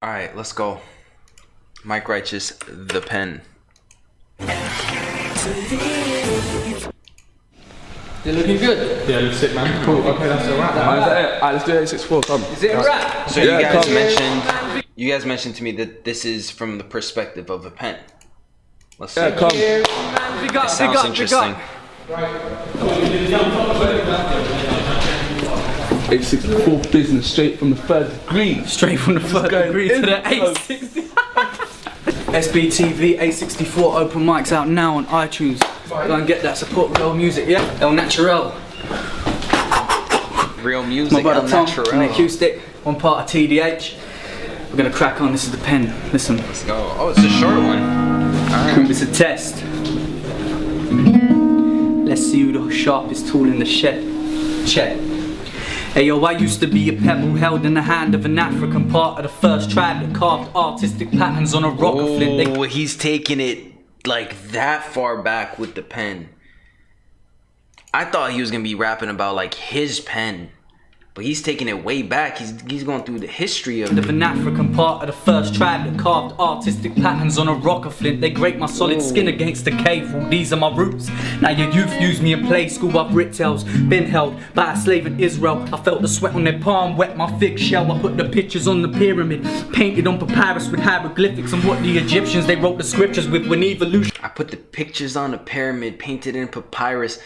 All right, let's go. Mike Righteous, the pen. You're looking good. Yeah, looks sick, man. Cool. Okay, that's a wrap. Is that it? Alright, let's do 864. Come. Is it a wrap? So you guys mentioned to me that this is from the perspective of a pen. Let's see. Yeah, come. Big up, Sounds interesting. 864 business straight from the third degree. Straight from the third degree to the 860. SBTV 864 open mics out now on iTunes. Go and get that, support real music, yeah? El Natural. Real music, My brother El Tom Natural. on the acoustic, one part of TDH. We're gonna crack on, this is the pen, listen. Let's go. Oh, it's a short one. Alright. It's a test. Let's see who the sharpest tool in the shed. Check. Hey yo, I used to be a pebble held in the hand of an African part of the first tribe that carved artistic patterns on a rock of flint. Oh, he's taking it like that far back with the pen. I thought he was gonna be rapping about like his pen, but he's taking it way back. He's going through the history of An African part of the first tribe that carved artistic patterns on a rock of flint. They grate my solid skin against the cave. Well, these are my roots. Now your youth use me in play school. I've writ tales, been held by a slave in Israel. I felt the sweat on their palm, wet my thick shell. I put the pictures on the pyramid, painted on papyrus with hieroglyphics and what the Egyptians they wrote the scriptures with when evolution. I put the pictures on the pyramid, painted in papyrus.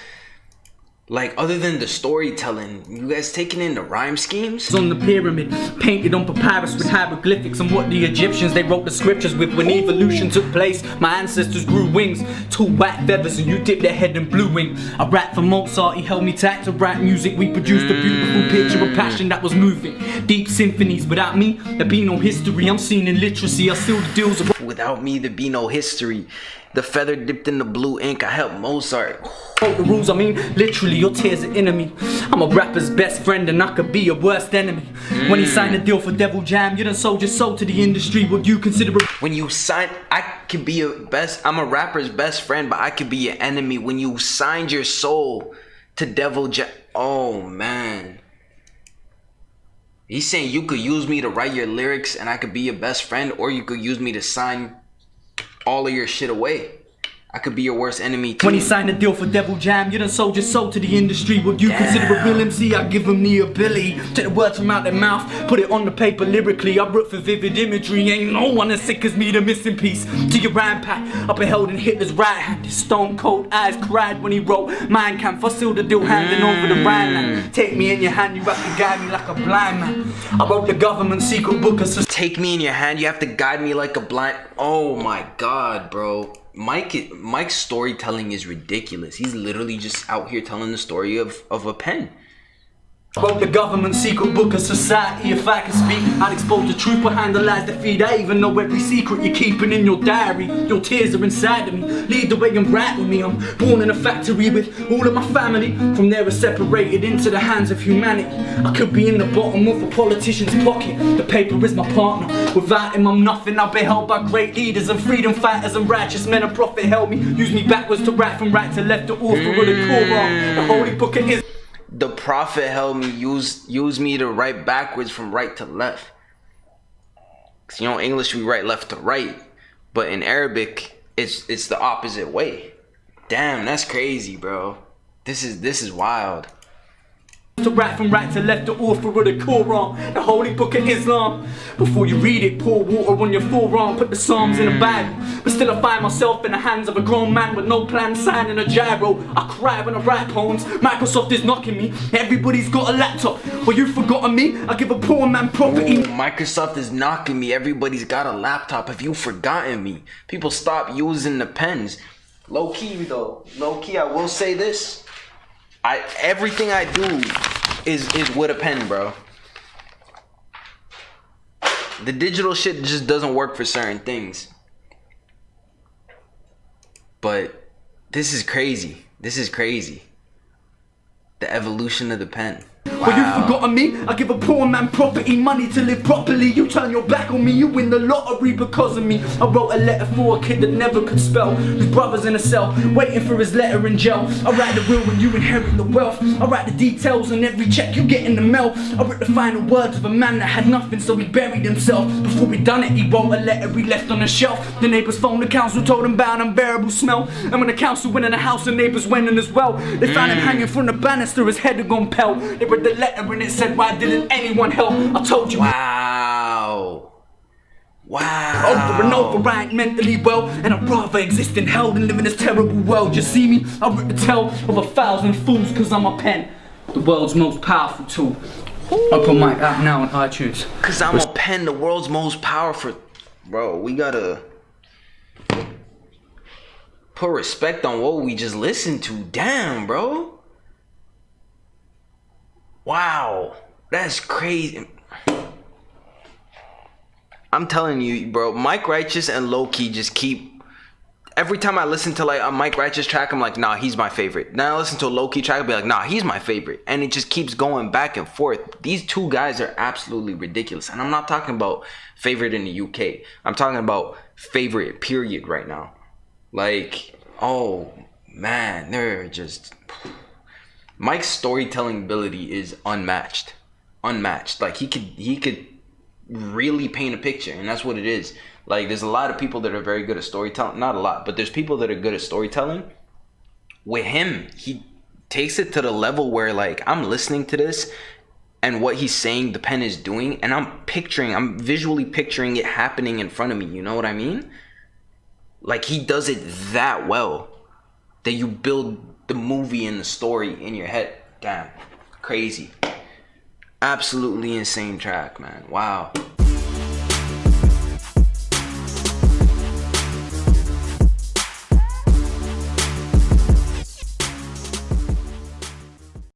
Like, other than the storytelling, you guys taking in the rhyme schemes? On the pyramid, painted on papyrus with hieroglyphics and what the Egyptians they wrote the scriptures with when evolution took place. My ancestors grew wings, two white feathers, and you dipped their head in blue wing. I rapped for Mozart, he held me tight to write music. We produced a beautiful picture of passion that was moving. Deep symphonies, without me, there'd be no history. I'm seen in literacy, I seal the deals of Without me, there'd be no history. The feather dipped in the blue ink, I helped Mozart. the rules, I mean, literally, your tears are enemy. I'm a rapper's best friend and I could be your worst enemy. When he signed a deal for Devil Jam, you done sold your soul to the industry. Would you consider a When you sign, I'm a rapper's best friend, but I could be your enemy. When you signed your soul to Devil Jam, oh man. He's saying you could use me to write your lyrics and I could be your best friend, or you could use me to sign all of your shit away. I could be your worst enemy too. When he signed a deal for Devil Jam, you done sold your soul to the industry. Would you consider a real MC? I give them the ability. Take the words from out their mouth, put it on the paper lyrically. I wrote for vivid imagery. Ain't no one as sick as me, the missing piece to your rhyme pack. I beheld in Hitler's right hand, his stone cold eyes cried when he wrote Mein Kampf. I sealed the deal handing over the Rhineland. Take me in your hand, you have to guide me like a blind man. I wrote the government secret book of Take me in your hand, you have to guide me like a blind. Oh my god, bro. Mike's storytelling is ridiculous. He's literally just out here telling the story of a pen. Wrote the government secret book of society. If I could speak, I'd expose the truth behind the lies that feed. I even know every secret you're keeping in your diary. Your tears are inside of me. Lead the way and write with me. I'm born in a factory with all of my family. From there we're separated into the hands of humanity. I could be in the bottom of a politician's pocket. The paper is my partner. Without him I'm nothing. I've been held by great leaders and freedom fighters and righteous men. A prophet held me. Use me backwards to write, from right to left, the author of the Quran. The holy book of Islam. The prophet held me, use me to write backwards from right to left. Cause you know, in English we write left to right, but in Arabic it's the opposite way. Damn, that's crazy, bro. This is wild. To write from right to left, the author of the Quran, the holy book of Islam. Before you read it, pour water on your forearm, put the Psalms in a Bible. But still I find myself in the hands of a grown man with no plan, signing a gyro. I cry when I write poems. Microsoft is knocking me. Everybody's got a laptop. Well, you've forgotten me. I give a poor man property. Ooh, Microsoft is knocking me. Everybody's got a laptop. Have you forgotten me? People stop using the pens. Low key though. Low key, I will say this. Everything I do is with a pen, bro. The digital shit just doesn't work for certain things. But this is crazy. This is crazy. The evolution of the pen. Well, you've forgotten me. I give a poor man property, money to live properly. You turn your back on me, you win the lottery because of me. I wrote a letter for a kid that never could spell. His brother's in a cell, waiting for his letter in jail. I write the will when you inherit the wealth. I write the details on every check you get in the mail. I wrote the final words of a man that had nothing, so he buried himself. Before we done it, he wrote a letter he left on the shelf. The neighbours phoned the council, told him about an unbearable smell. And when the council went in the house, the neighbours went in as well. They found him hanging from the banister, his head had gone pale. They read the letter and it said, why didn't anyone help? I told you. Wow. Over and over, I ain't mentally well, and I'd rather exist in hell than live in this terrible world. You see me? I rip the tale of 1,000 fools, cause I'm a pen, the world's most powerful tool. Open mic out now on iTunes. Cause I'm a pen, the world's most powerful. Bro, we gotta put respect on what we just listened to. Damn, bro. Wow, that's crazy. I'm telling you, bro, Mike Righteous and Low Key just keep, every time I listen to like a Mike Righteous track, I'm like, nah, he's my favorite. Then I listen to a Low Key track, I'll be like, nah, he's my favorite. And it just keeps going back and forth. These two guys are absolutely ridiculous. And I'm not talking about favorite in the UK. I'm talking about favorite period right now. Like, oh man, they're just, Mike's storytelling ability is unmatched. Like he could really paint a picture, and that's what it is. Like there's a lot of people that are very good at storytelling. Not a lot, but there's people that are good at storytelling. With him, he takes it to the level where like I'm listening to this and what he's saying the pen is doing, and I'm visually picturing it happening in front of me. You know what I mean? Like he does it that well that you build the movie and the story in your head. Damn, crazy. Absolutely insane track, man. Wow.